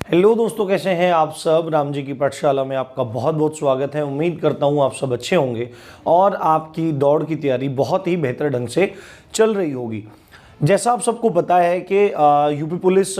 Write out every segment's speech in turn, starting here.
Hello दोस्तों, कैसे हैं आप सब। राम जी की पाठशाला में आपका बहुत बहुत स्वागत है। उम्मीद करता हूं आप सब अच्छे होंगे और आपकी दौड़ की तैयारी बहुत ही बेहतर ढंग से चल रही होगी। जैसा आप सबको पता है कि यूपी पुलिस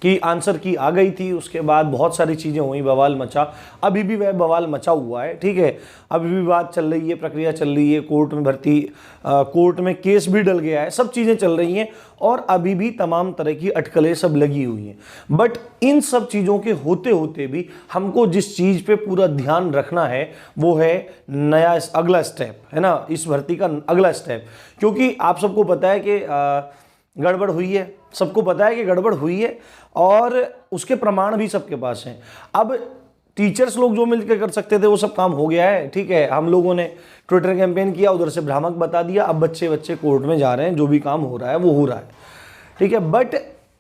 की आंसर की आ गई थी, उसके बाद बहुत सारी चीज़ें हुई, बवाल मचा। अभी भी वह बवाल मचा हुआ है, ठीक है। अभी भी बात चल रही है, प्रक्रिया चल रही है, कोर्ट में भर्ती, कोर्ट में केस भी डल गया है, सब चीज़ें चल रही हैं और अभी भी तमाम तरह की अटकलें सब लगी हुई हैं। बट इन सब चीज़ों के होते होते भी हमको जिस चीज़ पे पूरा ध्यान रखना है वो है नया अगला स्टेप, है ना, इस भर्ती का अगला स्टेप। क्योंकि आप सबको पता है कि गड़बड़ हुई है, सबको पता है कि गड़बड़ हुई है और उसके प्रमाण भी सबके पास हैं। अब टीचर्स लोग जो मिलकर कर सकते थे वो सब काम हो गया है, ठीक है। हम लोगों ने ट्विटर कैंपेन किया, उधर से भ्रामक बता दिया, अब बच्चे कोर्ट में जा रहे हैं, जो भी काम हो रहा है वो हो रहा है, ठीक है। बट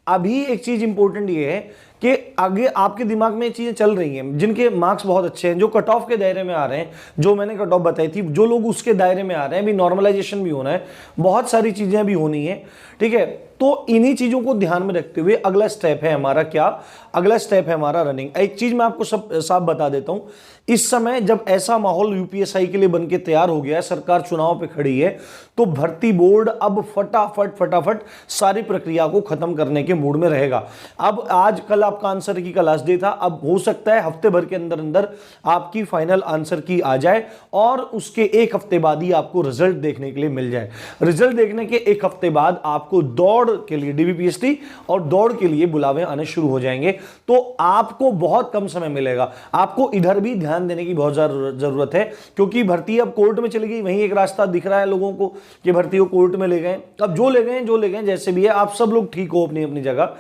अभी एक चीज इंपॉर्टेंट ये है कि आगे आपके दिमाग में चीजें चल रही हैं, जिनके मार्क्स बहुत अच्छे हैं, जो कट ऑफ के दायरे में आ रहे हैं, जो मैंने कट ऑफ बताई थी, जो लोग उसके दायरे में आ रहे हैं, अभी नॉर्मलाइजेशन भी होना है, बहुत सारी चीजें भी होनी है, ठीक है। तो इन्हीं चीजों को ध्यान में रखते हुए अगला स्टेप है हमारा क्या, अगला स्टेप है हमारा रनिंग। एक चीज मैं आपको सब साफ बता देता हूं, इस समय जब ऐसा माहौल यूपीएससी के लिए बनके तैयार हो गया है, सरकार चुनाव पे खड़ी है, तो भर्ती बोर्ड अब फटाफट सारी प्रक्रिया को खत्म करने के मूड में रहेगा। अब आज कल आपका आंसर की का लास्ट डे था, अब हो सकता है हफ्ते भर के अंदर अंदर आपकी फाइनल आंसर की आ जाए और उसके एक हफ्ते बाद ही आपको रिजल्ट देखने के लिए मिल जाए। रिजल्ट देखने के एक हफ्ते बाद आपको दौड़ के लिए डीबीपीएसटी और दौड़ के लिए बुलावे आने शुरू हो जाएंगे, तो आपको बहुत कम समय मिलेगा। आपको इधर भी ध्यान देने की बहुत जरूरत है, क्योंकि भर्ती अब कोर्ट में चली गई। वहीं एक रास्ता दिख रहा है लोगों को कि भर्ती को कोर्ट में ले गए। अब जो ले गए जैसे भी है, आप सब लोग ठीक हो अपनी अपनी जगह।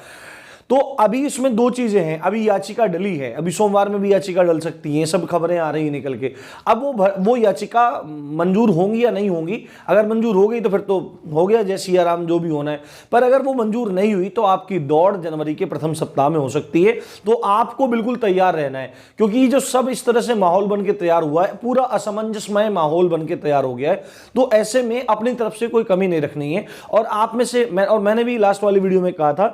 तो अभी इसमें दो चीजें हैं, अभी याचिका डली है, अभी सोमवार में भी याचिका डल सकती है, सब खबरें आ रही निकल के। अब वो याचिका मंजूर होंगी या नहीं होंगी। अगर मंजूर हो गई तो फिर तो हो गया, जय सिया राम, जो भी होना है। पर अगर वो मंजूर नहीं हुई तो आपकी दौड़ जनवरी के प्रथम सप्ताह में हो सकती है। तो आपको बिल्कुल तैयार रहना है, क्योंकि जो सब इस तरह से माहौल बन के तैयार हुआ है, पूरा असमंजसमय माहौल बन के तैयार हो गया है। तो ऐसे में अपनी तरफ से कोई कमी नहीं रखनी है। और आप में से मैंने भी लास्ट वाली वीडियो में कहा था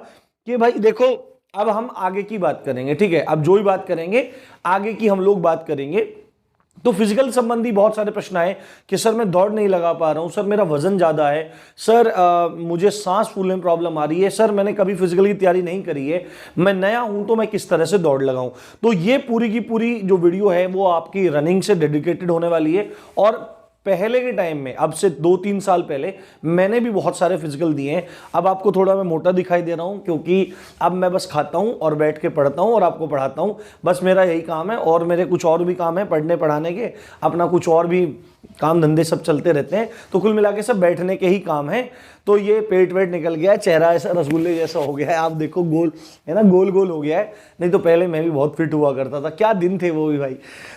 कि भाई देखो, अब हम आगे की बात करेंगे, ठीक है। अब जो भी बात करेंगे आगे की हम लोग बात करेंगे। तो फिजिकल संबंधी बहुत सारे प्रश्न आए कि सर मैं दौड़ नहीं लगा पा रहा हूं, सर मेरा वजन ज्यादा है, सर मुझे सांस फूलने में प्रॉब्लम आ रही है, सर मैंने कभी फिजिकल की तैयारी नहीं करी है, मैं नया हूं, तो मैं किस तरह से दौड़ लगाऊं। तो ये पूरी की पूरी जो वीडियो है वो आपकी रनिंग से डेडिकेटेड होने वाली है। और पहले के टाइम में, अब से 2-3 साल पहले, मैंने भी बहुत सारे फिजिकल दिए हैं। अब आपको थोड़ा मैं मोटा दिखाई दे रहा हूं, क्योंकि अब मैं बस खाता हूं और बैठ के पढ़ता हूं और आपको पढ़ाता हूं, बस मेरा यही काम है। और मेरे कुछ और भी काम है पढ़ने पढ़ाने के, अपना कुछ और भी काम धंधे सब चलते रहते हैं। तो कुल मिला के सब बैठने के ही काम है। तो ये पेट वेट निकल गया है, चेहरा ऐसा रसगुल्ले जैसा हो गया है, आप देखो गोल है ना, गोल गोल हो गया है। नहीं तो पहले मैं भी बहुत फिट हुआ करता था, क्या दिन थे वो भी भाई।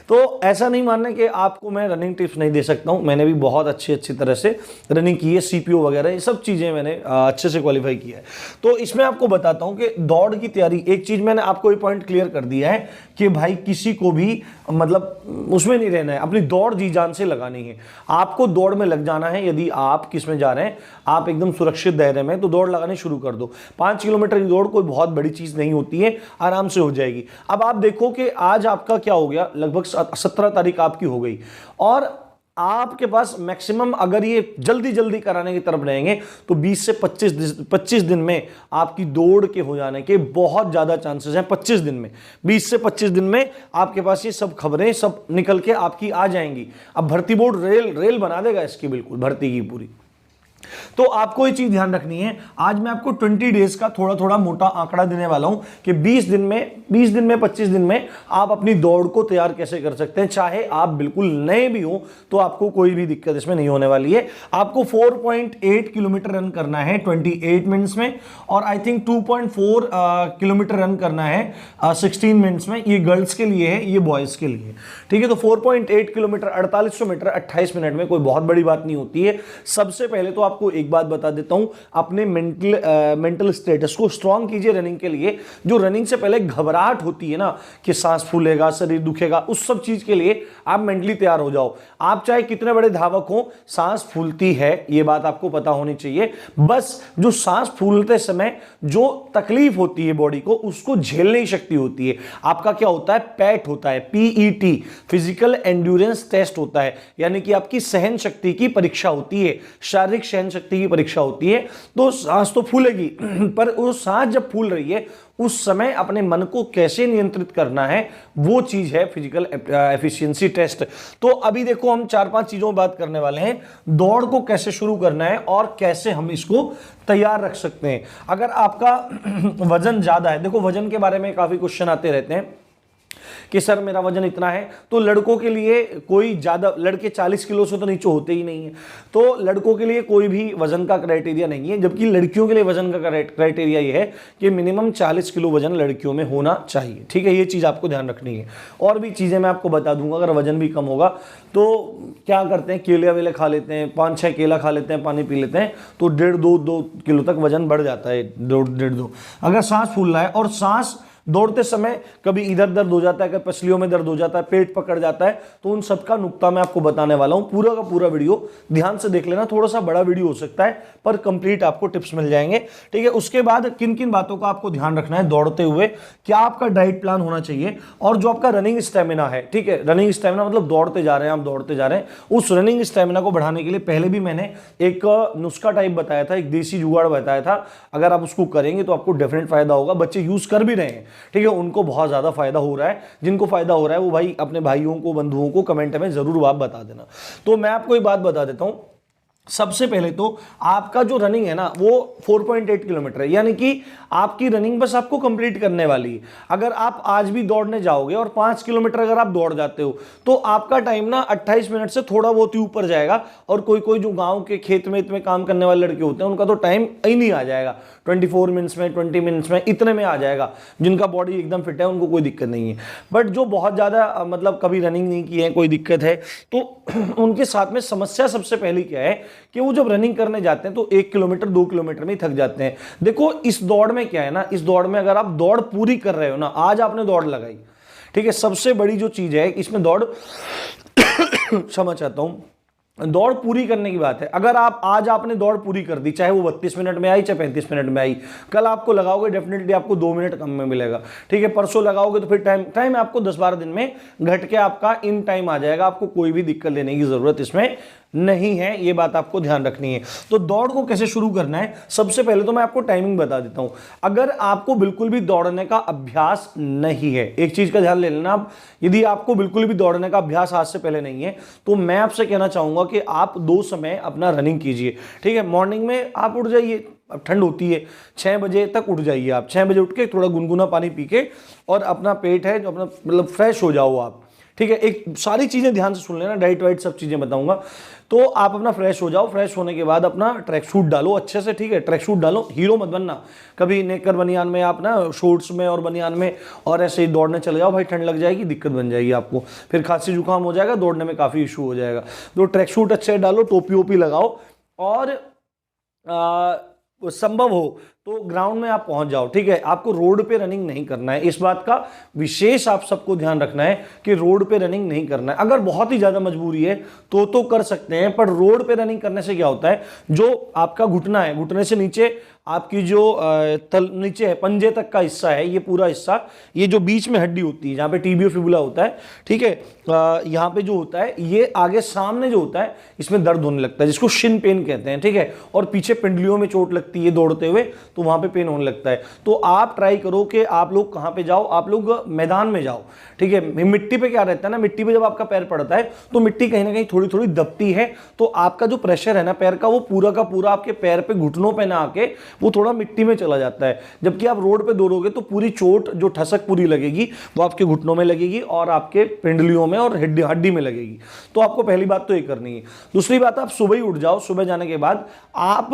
तो ऐसा नहीं मानना कि आपको मैं रनिंग टिप्स नहीं दे सकता हूं, मैंने भी बहुत अच्छी तरह से रनिंग की है, सीपीओ वगैरह ये सब चीजें मैंने अच्छे से क्वालिफाई किया है। तो इसमें आपको बताता हूं कि दौड़ की तैयारी, एक चीज मैंने आपको ये पॉइंट क्लियर कर दिया है कि भाई किसी को भी मतलब उसमें नहीं रहना है, अपनी दौड़ जी जान से लगानी है। आपको दौड़ में लग जाना है। यदि आप किस में जा रहे हैं, आप एकदम सुरक्षित दायरे में, तो दौड़ लगानी शुरू कर दो। 5 किलोमीटर की दौड़ कोई बहुत बड़ी चीज नहीं होती है, आराम से हो जाएगी। अब आप देखो कि आज आपका क्या हो गया, लगभग 17 तारीख आपकी हो गई और आपके पास मैक्सिमम, अगर ये जल्दी कराने की तरफ रहेंगे तो 20 से 25 दिन में आपकी दौड़ के हो जाने के बहुत ज्यादा चांसेस हैं। 25 दिन में, 20 से 25 दिन में आपके पास ये सब खबरें सब निकल के आपकी आ जाएंगी। अब भर्ती बोर्ड रेल बना देगा इसकी, बिल्कुल भर्ती की पूरी। तो आपको ये चीज ध्यान रखनी है। आज मैं आपको 20 डेज का थोड़ा थोड़ा मोटा आंकड़ा देने वाला हूं कि 20 दिन में 25 दिन में आप अपनी दौड़ को तैयार कैसे कर सकते हैं। चाहे आप बिल्कुल नए भी हो तो आपको कोई भी दिक्कत इसमें नहीं होने वाली है। आपको 4.8 किलोमीटर रन करना है 28 मिनट्स में, और आई थिंक 2.4 किलोमीटर रन करना है 16 मिनट्स में। ये गर्ल्स के लिए है, ये बॉयज के लिए, ठीक है। तो 4.8 किलोमीटर 4800 मीटर 28 मिनट में कोई बहुत बड़ी बात नहीं होती है। सबसे पहले तो आपको एक बात बता देता हूं, अपने मेंटल स्टेटस को स्ट्रांग कीजिए रनिंग के लिए। जो रनिंग से पहले घबराहट होती है ना कि सांस फूलेगा, शरीर दुखेगा, उस सब चीज के लिए आप मेंटली तैयार हो जाओ। आप चाहे कितने बड़े धावक हो, सांस फूलती है, ये बात आपको पता होनी चाहिए। बस जो सांस फूलते समय जो तकलीफ होती है बॉडी को, उसको झेलने की शक्ति होती है। आपका क्या होता है, पैट होता है, PET, फिजिकल एंड्योरेंस टेस्ट होता है, यानी कि आपकी सहन शक्ति की परीक्षा होती है, शारीरिक सहन शक्ति की परीक्षा होती है। तो सांस तो फूलेगी, पर वो सांस जब फूल रही है उस समय अपने मन को कैसे नियंत्रित करना है, वो चीज है फिजिकल एफिशिएंसी टेस्ट। तो अभी देखो हम 4-5 चीजों में बात करने वाले हैं, दौड़ को कैसे शुरू करना है और कैसे हम इसको तैयार रख सकते हैं। अगर आपका वजन ज्यादा है, देखो वजन के बारे में काफी क्वेश्चन आते रहते हैं कि सर मेरा वजन इतना है, तो लड़कों के लिए कोई ज्यादा, लड़के 40 किलो से तो नीचे होते ही नहीं है, तो लड़कों के लिए कोई भी वजन का क्राइटेरिया नहीं है। जबकि लड़कियों के लिए वजन का क्राइटेरिया ये है कि मिनिमम 40 किलो वजन लड़कियों में होना चाहिए। ठीक है, ये चीज आपको ध्यान रखनी है। और भी चीजें मैं आपको बता दूंगा। अगर वजन भी कम होगा तो क्या करते हैं, केले वेले खा लेते हैं, 5-6 केला खा लेते हैं, पानी पी लेते हैं, तो 1.5-2 किलो तक वजन बढ़ जाता है, 1.5-2। अगर सांस फूल रहा है और सांस दौड़ते समय कभी इधर दर्द हो जाता है, कभी पसलियों में दर्द हो जाता है, पेट पकड़ जाता है, तो उन सब का नुक्ता मैं आपको बताने वाला हूं। पूरा का पूरा वीडियो ध्यान से देख लेना, थोड़ा सा बड़ा वीडियो हो सकता है पर कंप्लीट आपको टिप्स मिल जाएंगे। ठीक है, उसके बाद किन किन बातों का आपको ध्यान रखना है दौड़ते हुए, क्या आपका डाइट प्लान होना चाहिए, और जो आपका रनिंग स्टेमिना है, ठीक है, रनिंग स्टेमिना मतलब दौड़ते जा रहे हैं, आप दौड़ते जा रहे हैं, उस रनिंग स्टेमिना को बढ़ाने के लिए पहले भी मैंने एक नुस्खा टाइप बताया था, एक देसी जुगाड़ बताया था। अगर आप उसको करेंगे तो आपको डेफिनेट फायदा होगा। बच्चे यूज कर भी रहे हैं, ठीक है, उनको बहुत ज्यादा फायदा हो रहा है। जिनको फायदा हो रहा है वो भाई अपने भाइयों को, बंधुओं को कमेंट में जरूर आप बता देना। तो मैं आपको एक बात बता देता हूं, सबसे पहले तो आपका जो रनिंग है ना वो 4.8 किलोमीटर है, यानी कि आपकी रनिंग बस आपको कंप्लीट करने वाली है। अगर आप आज भी दौड़ने जाओगे और 5 किलोमीटर अगर आप दौड़ जाते हो तो आपका टाइम ना 28 मिनट से थोड़ा बहुत ही ऊपर जाएगा। और कोई कोई जो गांव के खेत में काम करने वाले लड़के होते हैं उनका तो टाइम ही नहीं आ जाएगा, 24 मिनट्स में, 20 मिनट्स में, इतने में आ जाएगा। जिनका बॉडी एकदम फिट है उनको कोई दिक्कत नहीं है। बट जो बहुत ज्यादा मतलब कभी रनिंग नहीं की है, कोई दिक्कत है, तो उनके साथ में समस्या सबसे पहली क्या है कि वो जब रनिंग करने जाते हैं तो 1 किलोमीटर 2 किलोमीटर में ही थक जाते हैं। देखो इस दौड़ में क्या है ना, इस दौड़ में अगर आप दौड़ पूरी कर रहे हो ना, आज आपने दौड़ लगाई, ठीक है, सबसे बड़ी जो चीज है इसमें दौड़ क्षमा चाहता हूं, दौड़ पूरी करने की बात है। अगर आप आज आपने दौड़ पूरी कर दी, चाहे वो 32 मिनट में आई, चाहे 35 मिनट में आई, कल आपको लगाओगे डेफिनेटली आपको 2 मिनट कम में मिलेगा। ठीक है, परसों लगाओगे तो फिर टाइम आपको 10-12 दिन में घट के आपका इन टाइम आ जाएगा। आपको कोई भी दिक्कत लेने की जरूरत इसमें नहीं है, ये बात आपको ध्यान रखनी है। तो दौड़ को कैसे शुरू करना है, सबसे पहले तो मैं आपको टाइमिंग बता देता हूं। अगर आपको बिल्कुल भी दौड़ने का अभ्यास नहीं है, एक चीज का ध्यान ले लेना आप, यदि आपको बिल्कुल भी दौड़ने का अभ्यास आज से पहले नहीं है तो मैं आपसे कहना चाहूंगा कि आप 2 समय अपना रनिंग कीजिए। ठीक है, मॉर्निंग में आप उठ जाइए, अब ठंड होती है, 6 बजे तक उठ जाइए आप। 6 बजे उठ के थोड़ा गुनगुना पानी पी के और अपना पेट है जो अपना मतलब फ्रेश हो जाओ आप। ठीक है, एक सारी चीजें ध्यान से सुन लेना, डाइट वाइट सब चीजें बताऊंगा। तो आप अपना फ्रेश हो जाओ, फ्रेश होने के बाद अपना ट्रैक सूट डालो अच्छे से। ठीक है, ट्रैक सूट डालो, हीरो मत बनना कभी नेकर बनियान में, आप ना शॉर्ट्स में और बनियान में और ऐसे ही दौड़ने चले जाओ, भाई ठंड लग जाएगी, दिक्कत बन जाएगी आपको, फिर खांसी जुकाम हो जाएगा, दौड़ने में काफी इशू हो जाएगा। तो ट्रैक सूट अच्छे डालो, टोपी वोपी लगाओ और संभव हो तो ग्राउंड में आप पहुंच जाओ। ठीक है, आपको रोड पे रनिंग नहीं करना है, इस बात का विशेष आप सबको ध्यान रखना है कि रोड पे रनिंग नहीं करना है। अगर बहुत ही ज्यादा मजबूरी है तो कर सकते हैं, पर रोड पे रनिंग करने से क्या होता है, जो आपका घुटना है, घुटने से नीचे आपकी जो नीचे है पंजे तक का हिस्सा है, ये पूरा हिस्सा, ये जो बीच में हड्डी होती है जहां पे टिबियो फिबुला होता है, ठीक है, यहाँ पे जो होता है, ये आगे सामने जो होता है इसमें दर्द होने लगता है, जिसको शिन पेन कहते हैं। ठीक है, और पीछे पिंडलियों में चोट लगती है दौड़ते हुए तो वहां पे पेन होने लगता है। तो आप ट्राई करो कि आप लोग कहां पे जाओ, आप लोग मैदान में जाओ। ठीक है, मिट्टी पे क्या रहता है ना, मिट्टी पे जब आपका पैर पड़ता है तो मिट्टी कहीं ना कहीं थोड़ी थोड़ी दबती है, तो आपका जो प्रेशर है ना पैर का, वो पूरा का पूरा आपके पैर पे, घुटनों पे ना आके वो थोड़ा मिट्टी में चला जाता है। जबकि आप रोड पे दौड़ोगे तो पूरी चोट, जो ठसक पूरी लगेगी वो आपके घुटनों में लगेगी और आपके पिंडलियों में और हड्डी में लगेगी। तो आपको पहली बात तो ये करनी है। दूसरी बात, आप सुबह ही उठ जाओ। सुबह जाने के बाद आप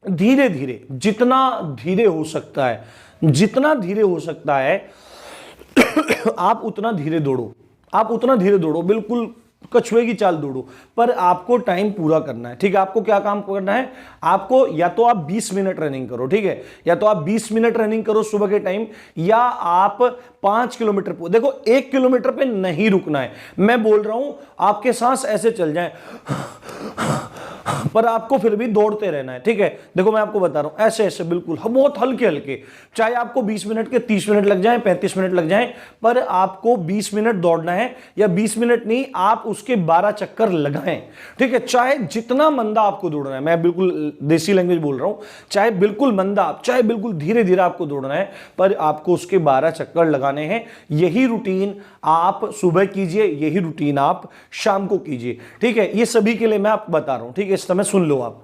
धीरे धीरे, जितना धीरे हो सकता है, जितना धीरे हो सकता है आप उतना धीरे दौड़ो, आप उतना धीरे दौड़ो, बिल्कुल कछुए की चाल दौड़ो, पर आपको टाइम पूरा करना है। ठीक है, आपको क्या काम करना है, आपको या तो आप 20 मिनट रनिंग करो, ठीक है, या तो आप 20 मिनट रनिंग करो सुबह के टाइम, या आप 5 किलोमीटर पे, देखो 1 किलोमीटर पे नहीं रुकना है। मैं बोल रहा हूं आपके सांस ऐसे चल जाएं पर आपको फिर भी दौड़ते रहना है। ठीक है, देखो मैं आपको बता रहा हूं, ऐसे ऐसे बिल्कुल बहुत हल्के हल्के, चाहे आपको 20 मिनट के 30 मिनट लग जाएं, 35 मिनट लग जाएं, पर आपको 20 मिनट दौड़ना है, या 20 मिनट नहीं, आप उसके 12 चक्कर लगाएं। ठीक है, चाहे जितना मंदा आपको दौड़ना है, मैं बिल्कुल देसी लैंग्वेज बोल रहा हूं, चाहे बिल्कुल मंदा, चाहे बिल्कुल धीरे धीरे आपको दौड़ना है, पर आपको उसके 12 चक्कर लगाने हैं। यही रूटीन आप सुबह कीजिए, यही रूटीन आप शाम को कीजिए। ठीक है, ये सभी के लिए मैं आपको बता रहा हूं। ठीक है, इस समय सुन लो आप।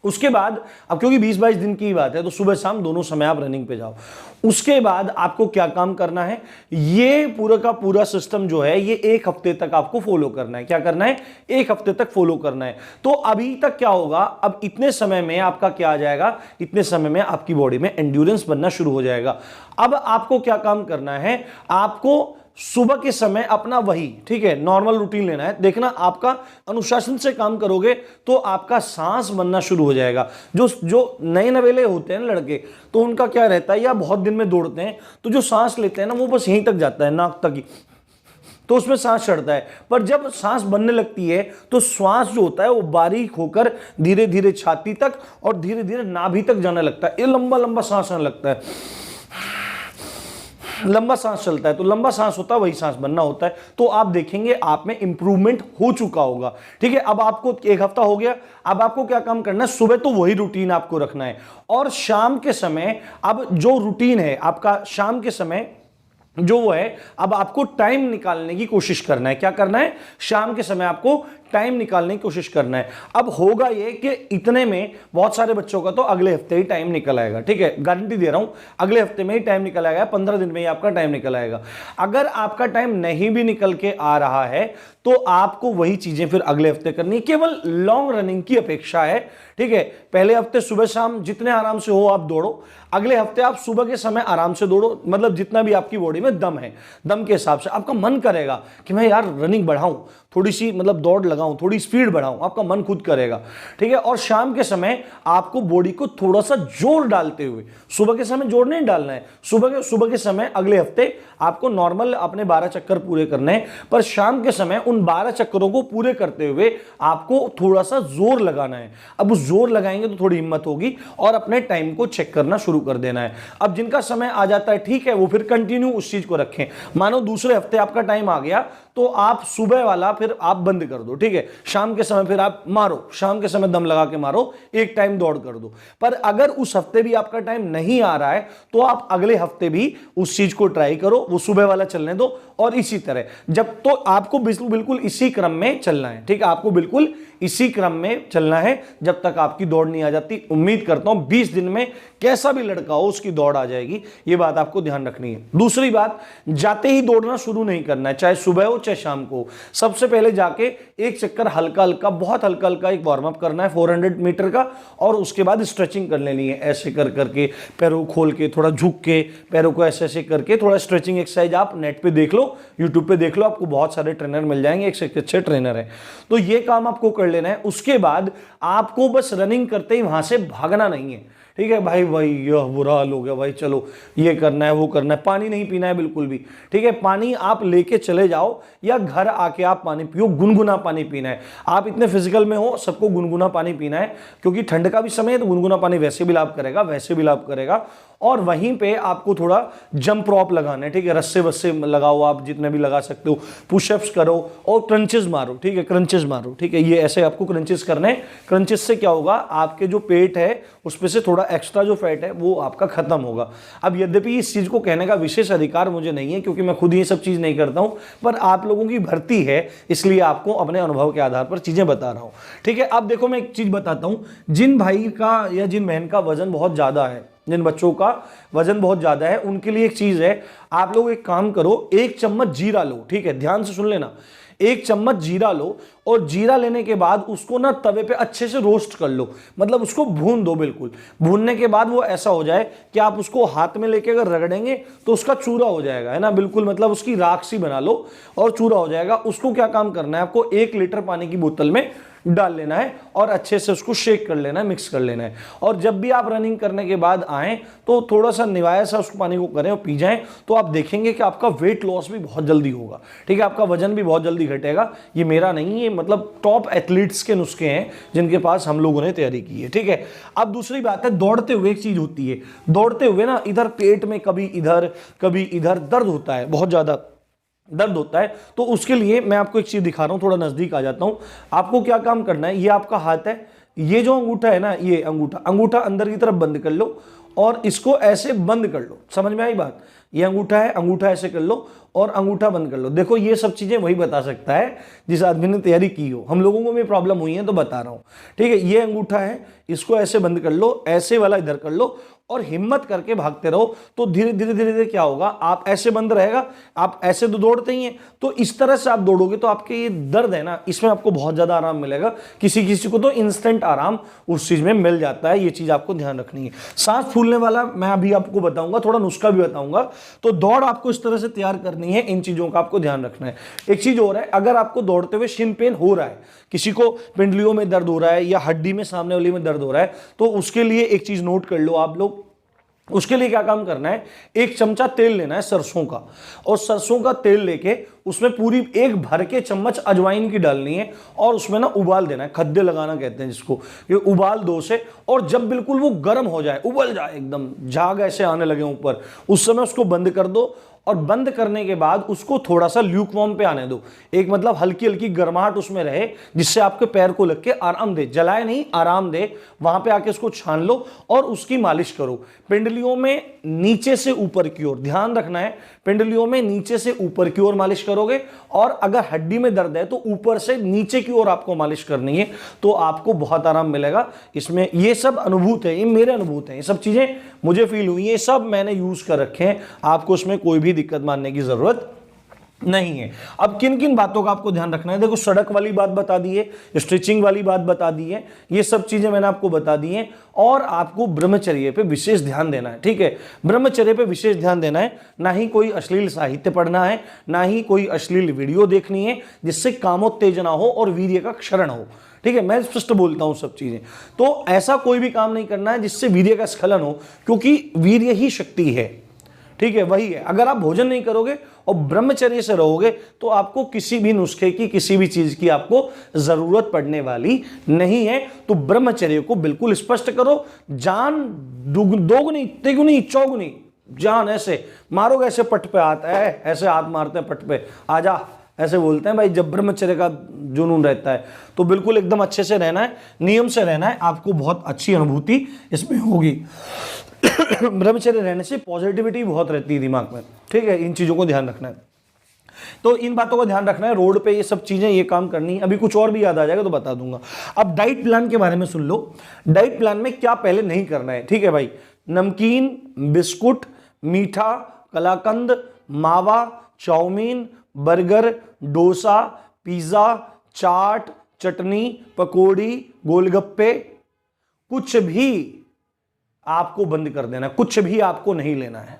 उसके बाद अब क्योंकि 20-22 दिन की बात है, तो सुबह शाम दोनों समय आप रनिंग पे जाओ। उसके बाद आपको क्या काम करना है, ये पूरा का पूरा सिस्टम जो है ये 1 हफ्ते तक आपको फॉलो करना है। क्या करना है, 1 हफ्ते तक फॉलो करना है। तो अभी तक क्या होगा, अब इतने समय में आपका क्या आ जाएगा, इतने समय में आपकी बॉडी में एंड्योरेंस बनना शुरू हो जाएगा। अब आपको क्या काम करना है, आपको सुबह के समय अपना वही, ठीक है, नॉर्मल रूटीन लेना है। देखना आपका अनुशासन से काम करोगे तो आपका सांस बनना शुरू हो जाएगा। जो नए नवेले होते हैं लड़के, तो उनका क्या रहता है, या बहुत दिन में दौड़ते हैं, तो जो सांस लेते हैं ना वो बस यहीं तक जाता है, नाक तक ही, तो उसमें सांस चढ़ता है। पर जब सांस बनने लगती है तो श्वास जो होता है वो बारीक होकर धीरे धीरे छाती तक और धीरे धीरे नाभि तक जाने लगता है। ये लंबा लंबा सांस आने लगता है, लंबा सांस चलता है, तो लंबा सांस होता है, वही सांस बनना होता है। तो आप देखेंगे आप में इंप्रूवमेंट हो चुका होगा। ठीक है, अब आपको 1 हफ्ता हो गया, अब आपको क्या काम करना है, सुबह तो वही रूटीन आपको रखना है, और शाम के समय अब जो रूटीन है आपका शाम के समय जो वो है, अब आपको टाइम निकालने की कोशिश करना है। क्या करना है, शाम के समय आपको टाइम निकालने की कोशिश करना है। अब होगा ये कि इतने में बहुत सारे बच्चों का तो अगले हफ्ते ही टाइम निकल आएगा। ठीक है, गारंटी दे रहा हूं, अगले हफ्ते में ही टाइम निकल आएगा, 15 दिन में ही आपका टाइम निकल आएगा। अगर आपका टाइम नहीं भी निकल के आ रहा है तो आपको वही चीजें फिर अगले हफ्ते करनी है, केवल लॉन्ग रनिंग की अपेक्षा है। ठीक है, पहले हफ्ते सुबह शाम जितने आराम से हो आप दौड़ो, अगले हफ्ते आप सुबह के समय आराम से दौड़ो, मतलब जितना भी आपकी बॉडी में दम है, दम के हिसाब से आपका मन करेगा कि मैं यार रनिंग बढ़ाऊं, थोड़ी सी मतलब दौड़ लगाऊं, थोड़ी स्पीड बढ़ाऊं, आपका मन खुद करेगा। ठीक है, और शाम के समय आपको बॉडी को थोड़ा सा जोर डालते हुए, सुबह के समय जोर नहीं डालना है, सुबह के समय अगले हफ्ते आपको नॉर्मल अपने 12 चक्कर पूरे करने हैं, पर शाम के समय उन 12 चक्करों को पूरे करते हुए आपको थोड़ा सा जोर लगाना है। अब उस जोर लगाएंगे तो थोड़ी हिम्मत होगी और अपने टाइम को चेक करना शुरू कर देना है। अब जिनका समय आ जाता है ठीक है, वो फिर कंटिन्यू उस चीज को रखें। मानो दूसरे हफ्ते आपका टाइम आ गया तो आप सुबह वाला फिर आप बंद कर दो। ठीक है, शाम के समय फिर आप मारो, शाम के समय दम लगा के मारो, एक टाइम दौड़ कर दो। पर अगर उस हफ्ते भी आपका टाइम नहीं आ रहा है तो आप अगले हफ्ते भी उस चीज को ट्राई करो, वो सुबह वाला चलने दो। और इसी तरह जब तो आपको बिल्कुल इसी क्रम में चलना है। ठीक है, आपको बिल्कुल इसी क्रम में चलना है जब तक आपकी दौड़ नहीं आ जाती। उम्मीद करता हूं 20 दिन में कैसा भी लड़का हो उसकी दौड़ आ जाएगी, ये बात आपको ध्यान रखनी है। दूसरी बात, जाते ही दौड़ना शुरू नहीं करना है, चाहे सुबह हो चाहे शाम को। सबसे पहले जाके एक चक्कर हल्का हल्का, बहुत हल्का हल्का एक वार्म अप करना है 400 मीटर का, और उसके बाद स्ट्रेचिंग कर लेनी है, ऐसे कर करके पैरों खोल के, थोड़ा झुक के पैरों को ऐसे ऐसे करके, थोड़ा स्ट्रेचिंग एक्सरसाइज आप नेट पे देख लो, यूट्यूब पे देख लो, आपको बहुत सारे ट्रेनर मिल जाएंगे, एक अच्छे ट्रेनर है, तो ये काम आपको कर लेना है। उसके बाद आपको बस रनिंग करते ही वहां से भागना नहीं है। ठीक है भाई, यह बुरा हाल हो गया भाई, चलो ये करना है वो करना है, पानी नहीं पीना है बिल्कुल भी। ठीक है, पानी आप लेके चले जाओ या घर आके आप पानी पियो, गुनगुना पानी पीना है। आप इतने फिजिकल में हो, सबको गुनगुना पानी पीना है, क्योंकि ठंड का भी समय है तो गुनगुना पानी वैसे भी लाभ करेगा, वैसे भी लाभ करेगा। और वहीं पे आपको थोड़ा जंप रॉप लगाना है। ठीक है, रस्से वस्से लगाओ, आप जितने भी लगा सकते हो, पुशअप्स करो और क्रंचेस मारो। ठीक है, क्रंचेस मारो। ठीक है, ये ऐसे आपको क्रंचेस करने हैं। क्रंचेस से क्या होगा, आपके जो पेट है उसमें से थोड़ा एक्स्ट्रा जो फैट है वो आपका खत्म होगा। अब यद्यपि इस चीज को कहने का विशेष अधिकार मुझे नहीं है, क्योंकि मैं खुद ये सब चीज नहीं करता हूं, पर आप लोगों की भर्ती है इसलिए आपको अपने अनुभव के आधार पर चीजें बता रहा हूं। ठीक है, अब देखो मैं एक चीज बताता हूं, जिन भाई का या जिन बहन का वजन बहुत ज्यादा है, जिन बच्चों का वजन बहुत ज्यादा है, उनके लिए एक चीज है, आप लोग एक काम करो, 1 चम्मच जीरा लो। ठीक है, ध्यान से सुन लेना, 1 चम्मच जीरा लो और जीरा लेने के बाद उसको ना तवे पे अच्छे से रोस्ट कर लो, मतलब उसको भून दो बिल्कुल। भूनने के बाद वो ऐसा हो जाए कि आप उसको हाथ में लेके अगर रगड़ेंगे तो उसका चूरा हो जाएगा, है ना, बिल्कुल, मतलब उसकी राख सी बना लो और चूरा हो जाएगा। उसको क्या काम करना है, आपको 1 लीटर पानी की बोतल में डाल लेना है और अच्छे से उसको शेक कर लेना है, मिक्स कर लेना है। और जब भी आप रनिंग करने के बाद आएँ तो थोड़ा सा निवाया सा उस पानी को करें और पी जाएं, तो आप देखेंगे कि आपका वेट लॉस भी बहुत जल्दी होगा, ठीक है, आपका वजन भी बहुत जल्दी घटेगा। ये मेरा नहीं है, मतलब टॉप एथलीट्स के नुस्खे हैं जिनके पास हम लोगों ने तैयारी की है, ठीक है। अब दूसरी बात है, दौड़ते हुए एक चीज होती है, दौड़ते हुए ना इधर पेट में कभी इधर दर्द होता है, बहुत ज्यादा दर्द होता है। तो उसके लिए मैं आपको एक चीज दिखा रहा हूं, थोड़ा नजदीक आ जाता हूं। आपको क्या काम करना है, ये आपका हाथ है, ये जो अंगूठा है ना, ये अंगूठा अंदर की तरफ बंद कर लो और इसको ऐसे बंद कर लो। समझ में आई बात? ये अंगूठा है, अंगूठा ऐसे कर लो और अंगूठा बंद कर लो। देखो ये सब चीजें वही बता सकता है जिस आदमी ने तैयारी की हो। हम लोगों को भी प्रॉब्लम हुई है तो बता रहा हूं, ठीक है। ये अंगूठा है, इसको ऐसे बंद कर लो, ऐसे वाला इधर कर लो और हिम्मत करके भागते रहो। तो धीरे धीरे क्या होगा, आप ऐसे बंद रहेगा, आप ऐसे तो दौड़ते ही हैं, तो इस तरह से आप दौड़ोगे तो आपके ये दर्द है ना, इसमें आपको बहुत ज्यादा आराम मिलेगा। किसी को तो इंस्टेंट आराम उस चीज में मिल जाता है। ये चीज आपको ध्यान रखनी है। सांस फूलने वाला मैं अभी आपको बताऊंगा, थोड़ा नुस्खा भी बताऊंगा। तो दौड़ आपको इस तरह से तैयार करनी है, इन चीजों का आपको ध्यान रखना है। एक चीज और है, अगर आपको दौड़ते हुए शिन पेन हो रहा है, किसी को पिंडलियों में दर्द हो रहा है या हड्डी में सामने वाली में दर्द हो रहा है, तो उसके लिए एक चीज नोट कर लो आप लोग। उसके लिए क्या काम करना है, 1 चमचा तेल लेना है सरसों का, और सरसों का तेल लेके उसमें पूरी 1 भर के चम्मच अजवाइन की डालनी है और उसमें ना उबाल देना है, खद्दे लगाना कहते हैं जिसको। ये उबाल दो से, और जब बिल्कुल वो गर्म हो जाए, उबल जाए एकदम, झाग ऐसे आने लगे ऊपर, उस समय उसको बंद कर दो। और बंद करने के बाद उसको थोड़ा सा ल्यूक वार्म पे आने दो, एक मतलब हल्की हल्की गर्माहट उसमें रहे, जिससे आपके पैर को लग के आराम दे, जलाए नहीं, आराम दे। वहां पे आके उसको छान लो और उसकी मालिश करो पिंडलियों में नीचे से ऊपर की ओर। ध्यान रखना है, पिंडलियों में नीचे से ऊपर की ओर मालिश करोगे, और अगर हड्डी में दर्द है तो ऊपर से नीचे की ओर आपको मालिश करनी है, तो आपको बहुत आराम मिलेगा। इसमें ये सब अनुभूत है, ये मेरे अनुभूत हैं, ये सब चीजें मुझे फील हुई, ये सब मैंने यूज कर रखे हैं। आपको इसमें कोई भी दिक्कत मानने की जरूरत नहीं है। अब किन किन बातों का आपको ध्यान रखना है, देखो सड़क वाली बात बता दी है, स्ट्रेचिंग वाली बात बता दी है, ये सब चीजें मैंने आपको बता दी हैं। और आपको ब्रह्मचर्य पे विशेष ध्यान देना है, ठीक है, ब्रह्मचर्य पे विशेष ध्यान देना है। ना ही कोई अश्लील साहित्य पढ़ना है, ना ही कोई अश्लील वीडियो देखनी है जिससे कामोत्तेजना हो और वीर्य का क्षरण हो, ठीक है, मैं स्पष्ट बोलता हूं सब चीजें। तो ऐसा कोई भी काम नहीं करना है जिससे वीर्य का स्खलन हो, क्योंकि वीर्य ही शक्ति है, ठीक है, वही है। अगर आप भोजन नहीं करोगे और ब्रह्मचर्य से रहोगे तो आपको किसी भी नुस्खे की, किसी भी चीज की आपको जरूरत पड़ने वाली नहीं है। तो ब्रह्मचर्य को बिल्कुल स्पष्ट करो। जान दोगुनी तिगुनी चौगुनी जान, ऐसे मारोगे, ऐसे पट पे आता है, ऐसे हाथ मारते हैं पट पे, आजा, ऐसे बोलते हैं भाई जब ब्रह्मचर्य का जुनून रहता है। तो बिल्कुल एकदम अच्छे से रहना है, नियम से रहना है, आपको बहुत अच्छी अनुभूति इसमें होगी। ब्रह्मचर्य रहने से पॉजिटिविटी बहुत रहती है दिमाग में, ठीक है, इन चीजों को ध्यान रखना है। तो इन बातों का ध्यान रखना है, रोड पे ये सब चीजें, ये काम करनी है। अभी कुछ और भी याद आ जाएगा तो बता दूंगा। अब डाइट प्लान के बारे में सुन लो। डाइट प्लान में क्या पहले नहीं करना है, ठीक है भाई, नमकीन, बिस्कुट, मीठा, कलाकंद, मावा, चाउमीन, बर्गर, डोसा, पिज्जा, चाट, चटनी, पकौड़ी, गोलगप्पे, कुछ भी आपको बंद कर देना है, कुछ भी आपको नहीं लेना है।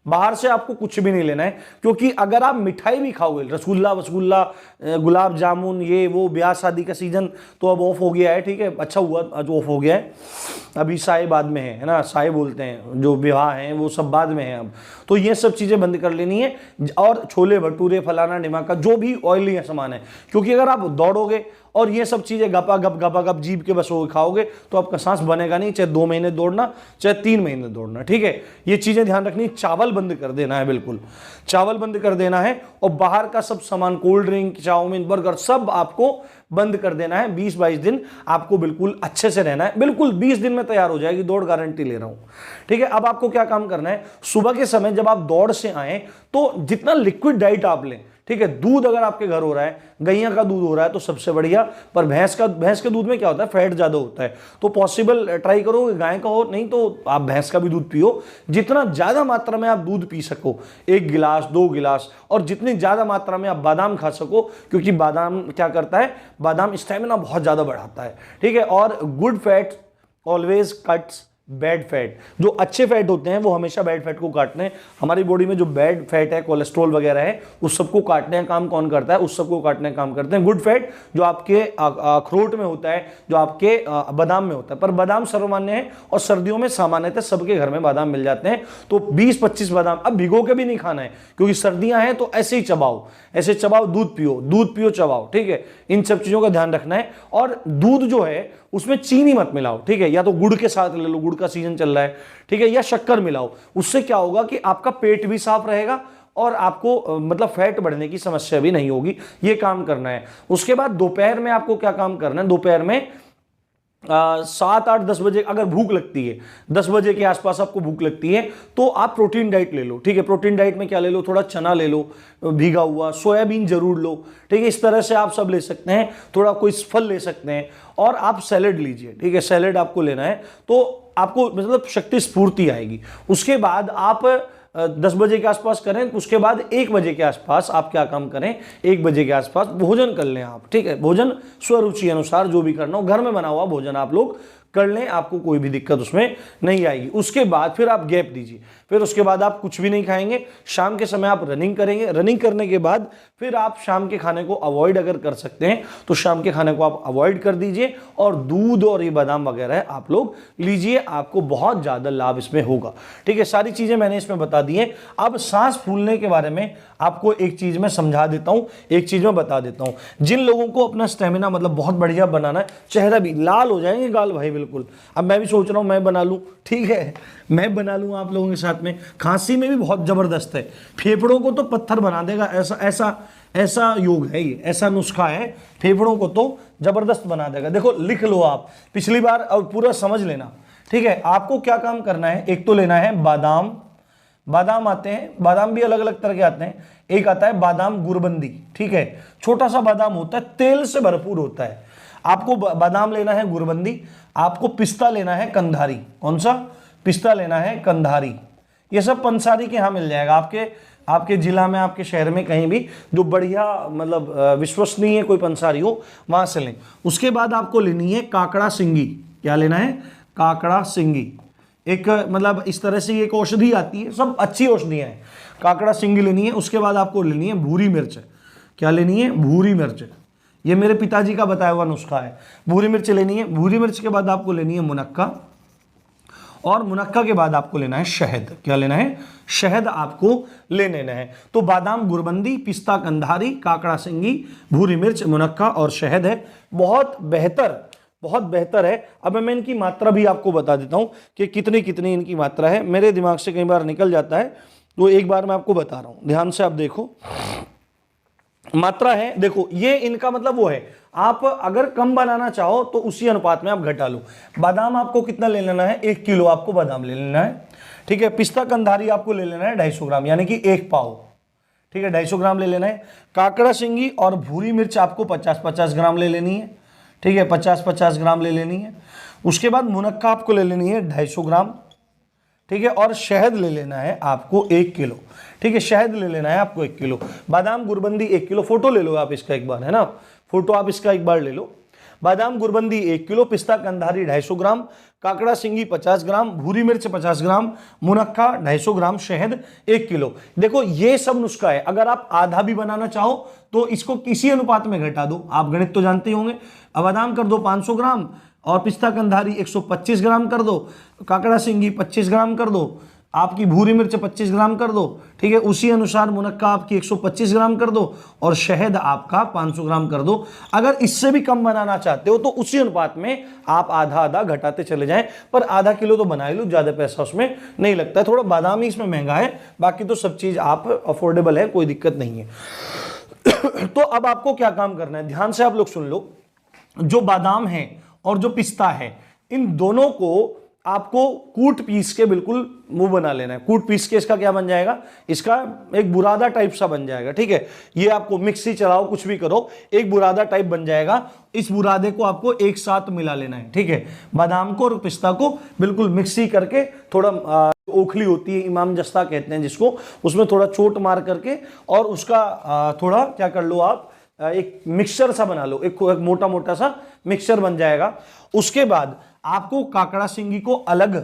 बाहर से आपको कुछ भी नहीं लेना है, क्योंकि अगर आप मिठाई भी खाओगे, रसगुल्ला वसगुल्ला, गुलाब जामुन, ये वो, ब्याह शादी का सीजन तो अब ऑफ हो गया है, ठीक है, अच्छा हुआ आज ऑफ हो गया है, अभी साए बाद में है ना, साए बोलते हैं, जो विवाह हैं वो सब बाद में है अब। तो ये सब चीजें बंद कर लेनी है, और छोले भटूरे, फलाना ढिमाका, जो भी ऑयली सामान है, क्योंकि अगर आप दौड़ोगे और ये सब चीजें गपा गप जीभ के बस खाओगे तो आपका सांस बनेगा नहीं, चाहे 2 महीने दौड़ना, चाहे 3 महीने दौड़ना, ठीक है, ये चीजें ध्यान रखनी। चावल बंद कर देना है, बिल्कुल चावल बंद कर देना है, और बाहर का सब सामान, कोल्ड ड्रिंक, चाउमीन, बर्गर, सब आपको बंद कर देना है। 20-22 दिन आपको बिल्कुल अच्छे से रहना है, बिल्कुल 20 दिन में तैयार हो जाएगी दौड़, गारंटी ले रहा हूं, ठीक है। अब आपको क्या काम करना है, सुबह के समय जब आप दौड़ से आए तो जितना लिक्विड डाइट आप लें, ठीक है। दूध अगर आपके घर हो रहा है, गैया का दूध हो रहा है तो सबसे बढ़िया, पर भैंस के दूध में क्या होता है, फैट ज्यादा होता है। तो पॉसिबल ट्राई करो गाय का हो, नहीं तो आप भैंस का भी दूध पियो। जितना ज्यादा मात्रा में आप दूध पी सको, 1 गिलास 2 गिलास, और जितनी ज्यादा मात्रा में आप बादाम खा सको, क्योंकि बादाम क्या करता है, बादाम स्टेमिना बहुत ज्यादा बढ़ाता है, ठीक है। और good fat always cuts bad fat. जो अच्छे फैट होते हैं वो हमेशा बैड फैट को काटने हैं। हमारी बॉडी में जो बैड फैट है, कोलेस्ट्रॉल वगैरह है, उस सबको काटने का काम कौन करता है, उस सबको काटने का काम करते हैं गुड फैट, जो आपके अखरोट में होता है, जो आपके बादाम में होता है। पर बादाम सर्वमान्य है और सर्दियों में सामान्यतः सबके घर में बादाम मिल जाते हैं। तो 20-25 बादाम अब भिगो के भी नहीं खाना है, क्योंकि सर्दियां हैं तो ऐसे ही चबाओ, ऐसे चबाओ, दूध पियो चबाओ, ठीक है। इन सब चीजों का ध्यान रखना है। और दूध जो है उसमें चीनी मत मिलाओ, ठीक है। या तो गुड़ के साथ ले लो, गुड़ का सीजन चल रहा है, ठीक है, या शक्कर मिलाओ। उससे क्या होगा कि आपका पेट भी साफ रहेगा और आपको मतलब फैट बढ़ने की समस्या भी नहीं होगी। ये काम करना है। उसके बाद दोपहर में आपको क्या काम करना है, दोपहर में 7, 8, 10 बजे अगर भूख लगती है, 10 बजे के आसपास आपको भूख लगती है, तो आप प्रोटीन डाइट ले लो, ठीक है। प्रोटीन डाइट में क्या ले लो, थोड़ा चना ले लो भीगा हुआ, सोयाबीन जरूर लो, ठीक है। इस तरह से आप सब ले सकते हैं। थोड़ा कोई फल ले सकते हैं और आप सैलेड लीजिए, ठीक है। सैलेड आपको लेना है तो आपको मतलब शक्ति स्फूर्ति आएगी। उसके बाद आप 10 बजे के आसपास करें। उसके बाद 1 बजे के आसपास आप क्या काम करें, 1 बजे के आसपास भोजन कर लें आप, ठीक है। भोजन स्वरुचि अनुसार जो भी करना हो, घर में बना हुआ भोजन आप लोग कर लें, आपको कोई भी दिक्कत उसमें नहीं आएगी। उसके बाद फिर आप गैप दीजिए, फिर उसके बाद आप कुछ भी नहीं खाएंगे। शाम के समय आप रनिंग करेंगे। रनिंग करने के बाद फिर आप शाम के खाने को अवॉइड अगर कर सकते हैं तो शाम के खाने को आप अवॉइड कर दीजिए और दूध और ये बादाम वगैरह आप लोग लीजिए। आपको बहुत ज्यादा लाभ इसमें होगा, ठीक है। सारी चीजें मैंने इसमें बता दी हैं। अब सांस फूलने के बारे में आपको एक चीज मैं समझा देता हूं, एक चीज मैं बता देता हूं। जिन लोगों को अपना स्टेमिना मतलब बहुत बढ़िया बनाना है, चेहरा भी लाल हो जाएंगे गाल भाई बिल्कुल। अब मैं भी सोच रहा हूं मैं बना लूं, ठीक है, मैं बना लूं आप लोगों के साथ में। खांसी में भी बहुत जबरदस्त है, फेफड़ों को तो पत्थर बना देगा। ऐसा ऐसा ऐसा योग है ये, ऐसा नुस्खा है, फेफड़ों को तो जबरदस्त बना देगा। देखो लिख लो आप पिछली बार और पूरा समझ लेना, ठीक है। आपको क्या काम करना है, एक तो लेना है बादाम। बादाम आते हैं, बादाम भी अलग अलग तरह के आते हैं। एक आता है बादाम गुरबंदी, ठीक है, छोटा सा बादाम होता है, तेल से भरपूर होता है। आपको बादाम लेना है गुरबंदी। आपको पिस्ता लेना है कंधारी। कौन सा पिस्ता लेना है, कंधारी। ये सब पंसारी के यहाँ मिल जाएगा, आपके जिला में, आपके शहर में कहीं भी जो बढ़िया मतलब विश्वसनीय कोई पंसारी हो वहां से लें। उसके बाद आपको लेनी है काकड़ा सिंगी। क्या लेना है, काकड़ा सिंगी। एक मतलब इस तरह से एक औषधि आती है, सब अच्छी औषधियां हैं। काकड़ा सिंगी लेनी है। उसके बाद आपको लेनी है भूरी मिर्च। क्या लेनी है, भूरी मिर्च। ये मेरे पिताजी का बताया हुआ नुस्खा है। भूरी मिर्च लेनी है। भूरी मिर्च के बाद आपको लेनी है मुनक्का, और मुनक्का के बाद आपको लेना है शहद। क्या लेना है, शहद आपको ले लेना है। तो बादाम गुरबंदी, पिस्ता कंधारी, काकड़ा सिंगी, भूरी मिर्च, मुनक्का और शहद है। बहुत बेहतर है। अब मैं इनकी मात्रा भी आपको बता देता हूं कि कितनी कितनी इनकी मात्रा है। मेरे दिमाग से कई बार निकल जाता है, तो एक बार मैं आपको बता रहा हूं, ध्यान से आप देखो। मात्रा है, देखो ये इनका मतलब वो है, आप अगर कम बनाना चाहो तो उसी अनुपात में आप घटा लो। बादाम आपको कितना ले लेना है, 1 किलो आपको बादाम ले लेना है, ठीक है। पिस्ता कंधारी आपको ले लेना है 250 ग्राम, यानी कि 1 पाव, ठीक है, 250 ग्राम ले लेना है। काकड़ा सिंगी और भूरी मिर्च आपको 50-50 ग्राम ले लेनी है, ठीक है, 50-50 ग्राम ले लेनी है। उसके बाद मुनक्का आपको ले लेनी है 250 ग्राम, ठीक है, और शहद ले लेना है आपको 1 किलो, ठीक है, शहद ले लेना है आपको 1 किलो। बादाम गुरबंदी 1 किलो, फोटो ले लो आप इसका एक बार, है ना, फोटो आप इसका एक बार ले लो। बादाम गुरबंदी 1 किलो, पिस्ता कंधारी 250 ग्राम, काकड़ा सिंगी 50 ग्राम, भूरी मिर्च 50 ग्राम, मुनक्का 250 ग्राम, शहद 1 किलो। देखो ये सब नुस्खा है। अगर आप आधा भी बनाना चाहो तो इसको किसी अनुपात में घटा दो, आप गणित तो जानते ही होंगे। अब बादाम कर दो 500 ग्राम और पिस्ता कंधारी 125 ग्राम कर दो, काकड़ा सिंगी 25 ग्राम कर दो, आपकी भूरी मिर्च 25 ग्राम कर दो, ठीक है, उसी अनुसार मुनक्का आपकी 125 ग्राम कर दो और शहद आपका 500 ग्राम कर दो। अगर इससे भी कम बनाना चाहते हो तो उसी अनुपात में आप आधा आधा घटाते चले जाएं, पर आधा किलो तो बना ही लो, ज्यादा पैसा उसमें नहीं लगता है। थोड़ा बादाम ही इसमें महंगा है, बाकी तो सब चीज आप अफोर्डेबल है, कोई दिक्कत नहीं है। तो अब आपको क्या काम करना है, ध्यान से आप लोग सुन लो। जो बादाम है और जो पिस्ता है, इन दोनों को आपको कूट पीस के बिल्कुल मुंह बना लेना है। कूट पीस के इसका क्या बन जाएगा, इसका एक बुरादा टाइप सा बन जाएगा। ठीक है, ये आपको मिक्सी चलाओ कुछ भी करो, एक बुरादा टाइप बन जाएगा। इस बुरादे को आपको एक साथ मिला लेना है। ठीक है, बादाम को और पिस्ता को बिल्कुल मिक्सी करके, थोड़ा ओखली होती है, इमाम जस्ता कहते हैं जिसको, उसमें थोड़ा चोट मार करके और उसका थोड़ा क्या कर लो आप, एक मिक्सचर सा बना लो, एक मोटा मोटा सा मिक्सचर बन जाएगा। उसके बाद आपको काकड़ा सिंगी को अलग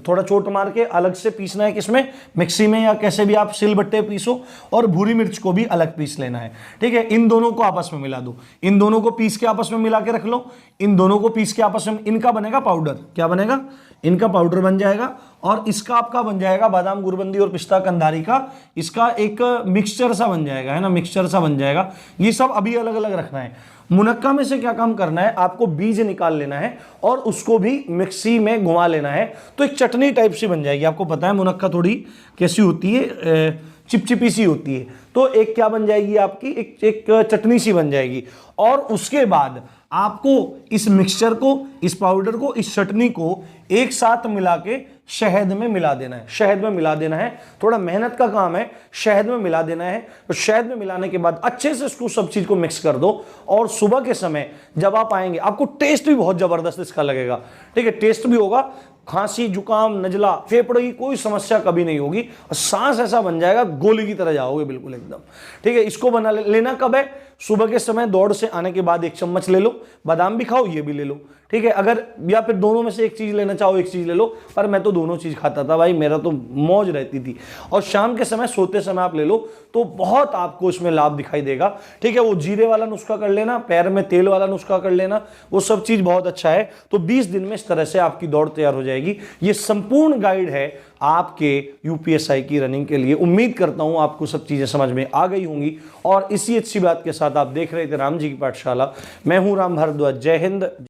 थोड़ा चोट मार के अलग से पीसना है, किसमें, मिक्सी में या कैसे भी आप सिलबट्टे पीसो, और भूरी मिर्च को भी अलग पीस लेना है। ठीक है, इन दोनों को आपस में मिला दो, इन दोनों को पीस के आपस में मिला के रख लो, इन दोनों को पीस के आपस में, इनका बनेगा पाउडर। क्या बनेगा, इनका पाउडर बन जाएगा। और इसका आपका बन जाएगा बादाम गुरबंदी और पिस्ता कंधारी का, इसका एक मिक्सचर सा बन जाएगा, है ना, मिक्सचर सा बन जाएगा। ये सब अभी अलग अलग रखना है। मुनक्का में से क्या काम करना है, आपको बीज निकाल लेना है और उसको भी मिक्सी में घुमा लेना है, तो एक चटनी टाइप सी बन जाएगी। आपको पता है मुनक्का थोड़ी कैसी होती है, चिपचिपी सी होती है, तो एक क्या बन जाएगी आपकी, एक चटनी सी बन जाएगी। और उसके बाद आपको इस मिक्सचर को, इस पाउडर को, इस चटनी को एक साथ मिला के शहद में मिला देना है। शहद में मिला देना है, थोड़ा मेहनत का काम है, शहद में मिला देना है। तो शहद में मिलाने के बाद अच्छे से इसको सब चीज को मिक्स कर दो, और सुबह के समय जब आप आएंगे आपको टेस्ट भी बहुत जबरदस्त इसका लगेगा। ठीक है, टेस्ट भी होगा, खांसी जुकाम नजला फेफड़े की कोई समस्या कभी नहीं होगी, और सांस ऐसा बन जाएगा गोली की तरह जाओगे बिल्कुल एकदम। ठीक है, इसको बना लेना कब है, सुबह के समय दौड़ से आने के बाद 1 चम्मच ले लो, बादाम भी खाओ ये भी ले लो। ठीक है, अगर या फिर दोनों में से एक चीज लेना चाहो एक चीज ले लो, पर मैं तो दोनों चीज खाता था भाई, मेरा तो मौज रहती थी। और शाम के समय सोते समय आप ले लो तो बहुत आपको इसमें लाभ दिखाई देगा। ठीक है, वो जीरे वाला नुस्खा कर लेना, पैर में तेल वाला नुस्खा कर लेना, वो सब चीज बहुत अच्छा है। तो 20 दिन में इस तरह से आपकी दौड़ तैयार हो जाएगी। ये संपूर्ण गाइड है आपके यूपीएसआई की रनिंग के लिए। उम्मीद करता हूं आपको सब चीजें समझ में आ गई होंगी, और इसी अच्छी बात के साथ आप देख रहे थे राम जी की पाठशाला। मैं हूं राम भारद्वाज। जय हिंद।